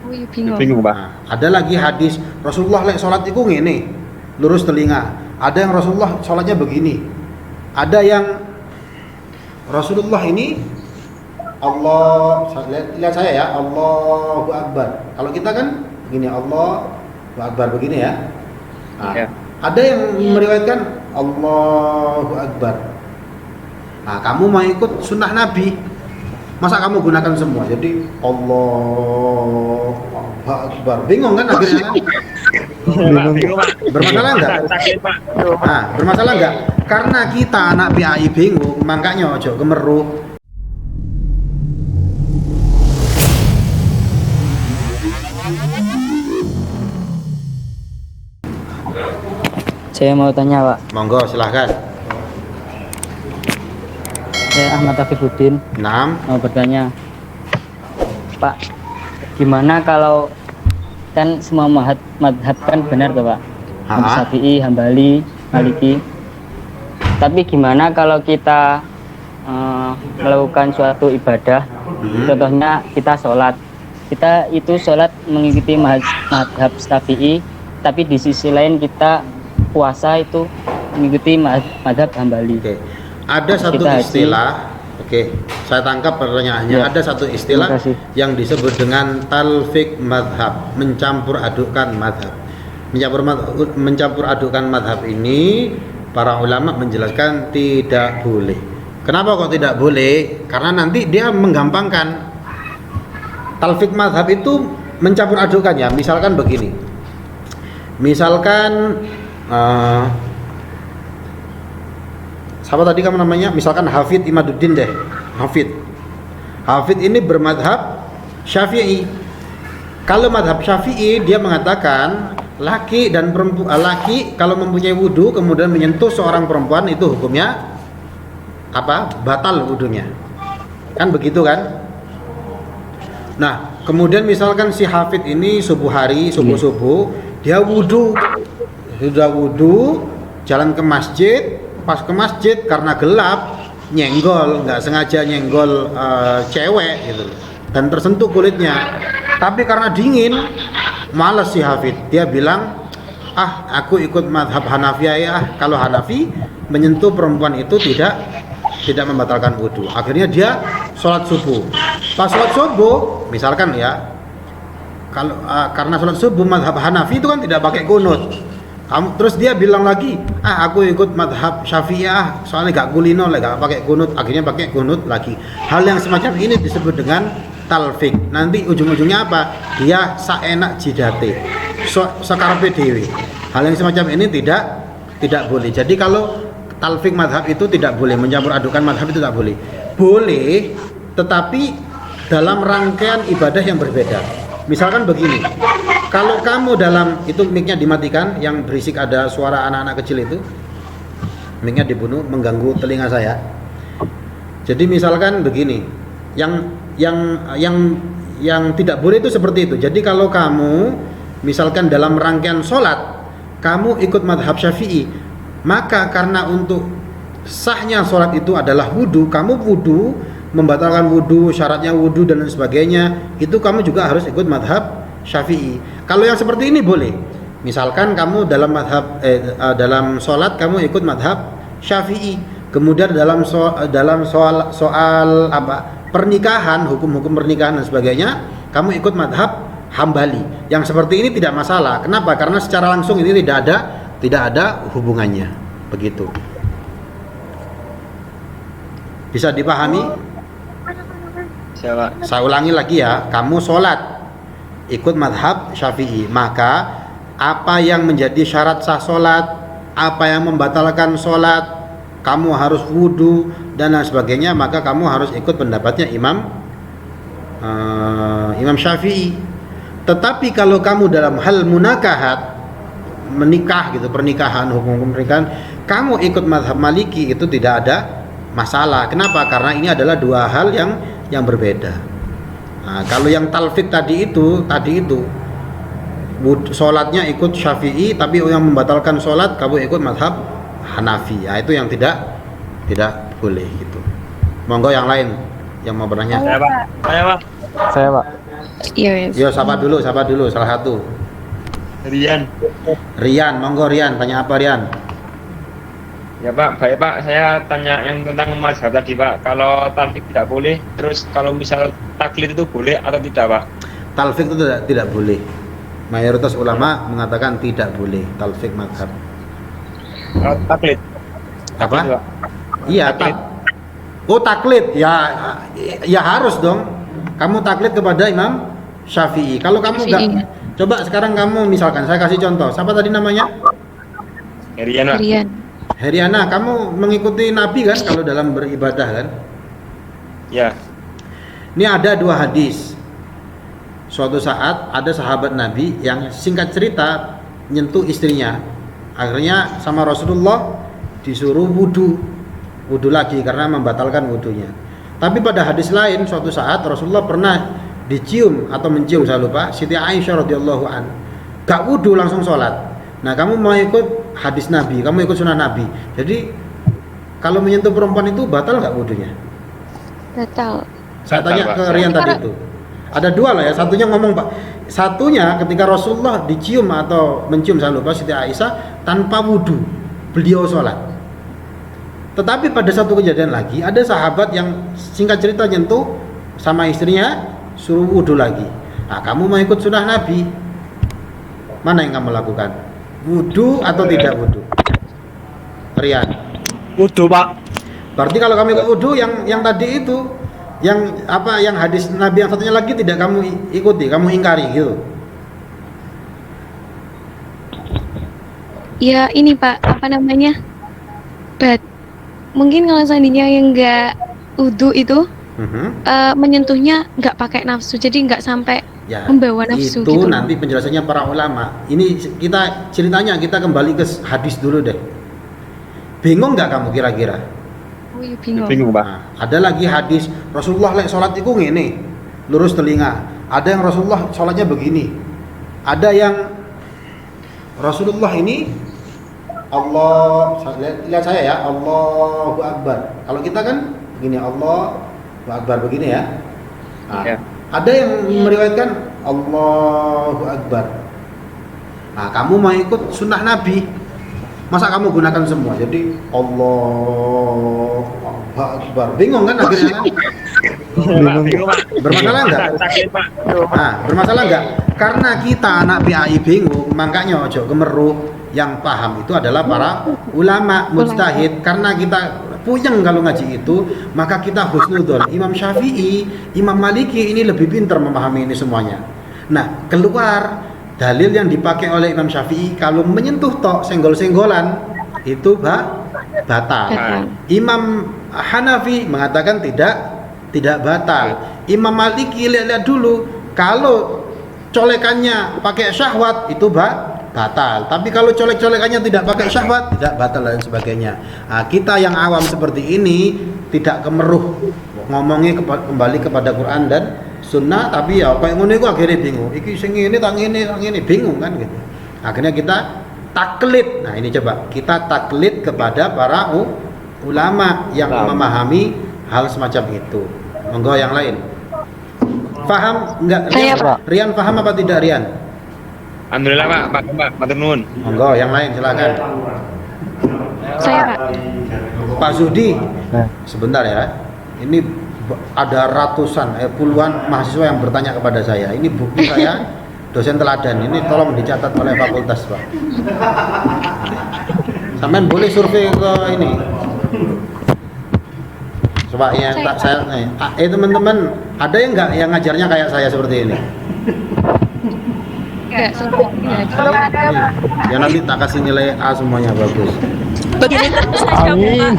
Oh iya bingung. Bingung, Pak. Nah, ada lagi hadis Rasulullah lek salat iku ngene, lurus telinga. Ada yang Rasulullah salatnya begini. Ada yang Rasulullah ini Allah, lihat saya ya, Allahu Akbar. Kalau kita kan begini, Allahu Akbar begini ya. Nah, Ya. ada yang meriwayatkan Allahu Akbar. Nah, kamu mau ikut sunnah Nabi, masa kamu gunakan semua? Jadi Allahu Akbar. Bingung kan akhirnya kan? Bingung, Pak. Bermasalah enggak? Sakit, Pak. Nah, bermasalah enggak? Karena kita anak PAI bingung, makanya ojo gemeru. Saya mau tanya, Pak. Monggo silahkan. Saya Ahmad Afifuddin 6. mau bertanya, Pak, gimana kalau kan semua madhab kan benar tuh, Pak? Syafi'i, Hambali, Maliki. Tapi gimana kalau kita melakukan suatu ibadah, contohnya kita sholat, kita itu sholat mengikuti madhab Syafi'i, tapi di sisi lain kita puasa itu mengikuti madhab Hambali. Oke. Ada satu Kita istilah, oke, saya tangkap pertanyaannya. Ya. Ada satu istilah Terima kasih. yang disebut dengan talfik madhab, mencampur adukan madhab. Mencampur adukan madhab ini, para ulama menjelaskan tidak boleh. Kenapa kok tidak boleh? Karena nanti dia menggampangkan. Talfik madhab itu mencampur adukan ya. Misalkan begini. Misalkan siapa tadi kamu namanya? Misalkan Hafid Imaduddin deh. Hafid ini bermadhab Syafi'i. Kalau madhab Syafi'i dia mengatakan laki dan perempuan, laki kalau mempunyai wudu kemudian menyentuh seorang perempuan itu hukumnya apa? Batal wudunya. Kan begitu kan? Nah, kemudian misalkan si Hafid ini subuh dia wudu. Sudah wudu, jalan ke masjid, pas ke masjid karena gelap nyenggol, nggak sengaja nyenggol cewek gitu dan tersentuh kulitnya, tapi karena dingin malas si Hafid, dia bilang aku ikut madhab Hanafiyah ya, kalau Hanafi menyentuh perempuan itu tidak membatalkan wudhu. Akhirnya dia sholat subuh. Pas sholat subuh misalkan ya, kalau karena sholat subuh madhab Hanafi itu kan tidak pakai kunut. Terus dia bilang lagi, aku ikut madhab Syafi'iyah, soalnya gak kulino, gak pakai kunut, akhirnya pakai kunut lagi. Hal yang semacam ini disebut dengan talfik. Nanti ujung-ujungnya apa? Dia saenak jidate, sekarepe dhewe. Hal yang semacam ini tidak boleh. Jadi kalau talfik madhab itu tidak boleh, mencampur adukan madhab itu tidak boleh. Boleh, tetapi dalam rangkaian ibadah yang berbeda. Misalkan begini, kalau kamu dalam itu mic-nya dimatikan, yang berisik ada suara anak-anak kecil itu, mic-nya dibunuh, mengganggu telinga saya. Jadi misalkan begini, yang tidak boleh itu seperti itu. Jadi kalau kamu misalkan dalam rangkaian sholat kamu ikut madhab Syafi'i, maka karena untuk sahnya sholat itu adalah wudu, kamu wudu, membatalkan wudu, syaratnya wudu dan lain sebagainya, itu kamu juga harus ikut madhab Syafi'i. Kalau yang seperti ini boleh. Misalkan kamu dalam madhab dalam sholat kamu ikut madhab Syafi'i, kemudian dalam soal apa pernikahan, hukum-hukum pernikahan dan sebagainya, kamu ikut madhab Hambali. Yang seperti ini tidak masalah. Kenapa? Karena secara langsung ini tidak ada hubungannya. Begitu. Bisa dipahami? Saya ulangi lagi ya, kamu sholat ikut madhab Syafi'i, maka apa yang menjadi syarat sah sholat, apa yang membatalkan sholat, kamu harus wudu dan lain sebagainya, maka kamu harus ikut pendapatnya Imam Syafi'i. Tetapi kalau kamu dalam hal munakahat, menikah gitu, pernikahan, hukum pernikahan, kamu ikut madhab Maliki, itu tidak ada masalah. Kenapa? Karena ini adalah dua hal yang berbeda. Nah, kalau yang talfik tadi itu sholatnya ikut Syafi'i, tapi yang membatalkan sholat kamu ikut madhab Hanafi. Ya, itu yang tidak boleh gitu. Monggo yang lain yang mau bertanya. Saya, Pak. Saya, Pak. Iya, Yo, siapa dulu salah satu. Rian. Rian, monggo Rian, tanya apa Rian? Ya Pak, baik Pak, saya tanya yang tentang mazhab tadi Pak. Kalau talfik tidak boleh, terus kalau misal taklid itu boleh atau tidak Pak? Talfik itu tidak boleh. Mayoritas ulama mengatakan tidak boleh talfik mazhab. Kalau taklid? Apa? Taklid, Pak. Iya, Taklid. taklid. Ya harus dong. Kamu taklid kepada Imam Syafi'i. Kalau kamu enggak, Syafi'i. coba sekarang kamu misalkan saya kasih contoh. Siapa tadi namanya? Rian Pak. Rian. Heriana, kamu mengikuti Nabi kan kalau dalam beribadah kan? Ya. Ini ada 2 hadis. Suatu saat ada sahabat Nabi yang singkat cerita nyentuh istrinya. Akhirnya sama Rasulullah disuruh wudhu lagi karena membatalkan wudhunya. Tapi pada hadis lain suatu saat Rasulullah pernah dicium atau mencium, saya lupa, Siti Aisyah radhiyallahu an. Gak wudhu langsung sholat. Nah, kamu mau ikut hadis Nabi, kamu ikut sunnah Nabi. Jadi kalau menyentuh perempuan itu batal nggak wudhunya? Batal. Saya Batal, tanya Pak. ke Rian tadi itu. Ada 2 lah ya. Satunya ngomong Pak. Satunya ketika Rasulullah dicium atau mencium, saya lupa, Siti Aisyah tanpa wudhu, beliau sholat. Tetapi pada satu kejadian lagi ada sahabat yang singkat cerita nyentuh sama istrinya suruh wudhu lagi. Nah, kamu mau ikut sunnah Nabi, mana yang kamu lakukan? Wudhu atau tidak wudhu? Rian. Wudhu Pak. Berarti kalau kami ikut wudhu yang tadi itu, yang apa, yang hadis Nabi yang satunya lagi tidak kamu ikuti, kamu ingkari gitu. Ya ini Pak, apa namanya? Mungkin kalau seandainya yang nggak wudu itu menyentuhnya nggak pakai nafsu, jadi nggak sampai Ya, membawa nafsu itu gitu. nanti penjelasannya para ulama. Ini kita ceritanya kita kembali ke hadis dulu deh. Bingung nggak kamu kira-kira? Oh iya, bingung. Bingung Pak. Nah, ada lagi hadis Rasulullah lek sholat itu ngene, lurus telinga. Ada yang Rasulullah sholatnya begini. Ada yang Rasulullah ini lihat saya ya, Allahu Akbar. Kalau kita kan begini, Allahu Akbar begini ya. Nah, Ya. ada yang meriwayatkan Allahu Akbar. Nah, kamu mau ikut sunnah Nabi, masa kamu gunakan semua? Jadi Allahu Akbar. Bingung kan akhirnya kan? Bingung Pak. Bermasalah enggak? Taklid Pak. Nah, bermasalah enggak? Karena kita anak PAI bingung, makanya ojo kemeruh. Yang paham itu adalah para ulama mujtahid. Karena kita puyeng kalau ngaji itu, maka kita husnudzon. Imam Syafi'i, Imam Maliki ini lebih pintar memahami ini semuanya. Nah, keluar dalil yang dipakai oleh Imam Syafi'i kalau menyentuh tok senggol-senggolan itu batal. Imam Hanafi mengatakan tidak batal. Imam Maliki lihat dulu, kalau colekannya pakai syahwat itu batal. Tapi kalau colek-colekannya tidak pakai syahwat tidak batal dan sebagainya. Nah, kita yang awam seperti ini tidak kemeruh ngomongnya kembali kepada Quran dan Sunnah, tapi ya kayak ngono iku akhirnya bingung. Iki sing ngene tak ngene bingung kan gitu. Akhirnya kita taklid. Nah, ini coba kita taklid kepada para ulama yang memahami hal semacam itu. Monggo yang lain. Paham enggak? Saya, Pak. Rian paham apa tidak Rian? Alhamdulillah Pak, matur nuwun. Monggo yang lain silakan. Saya Pak. Pak Zudi, sebentar ya. Ini ada ratusan, puluhan mahasiswa yang bertanya kepada saya. Ini bukti saya dosen teladan. Ini tolong dicatat oleh fakultas, Pak. Sampean boleh survei ke ini. Coba ya, teman-teman, ada yang enggak yang ngajarnya kayak saya seperti ini? Enggak, seperti aja. Ya nanti tak kasih nilai A semuanya bagus. Bagaimana? Amin.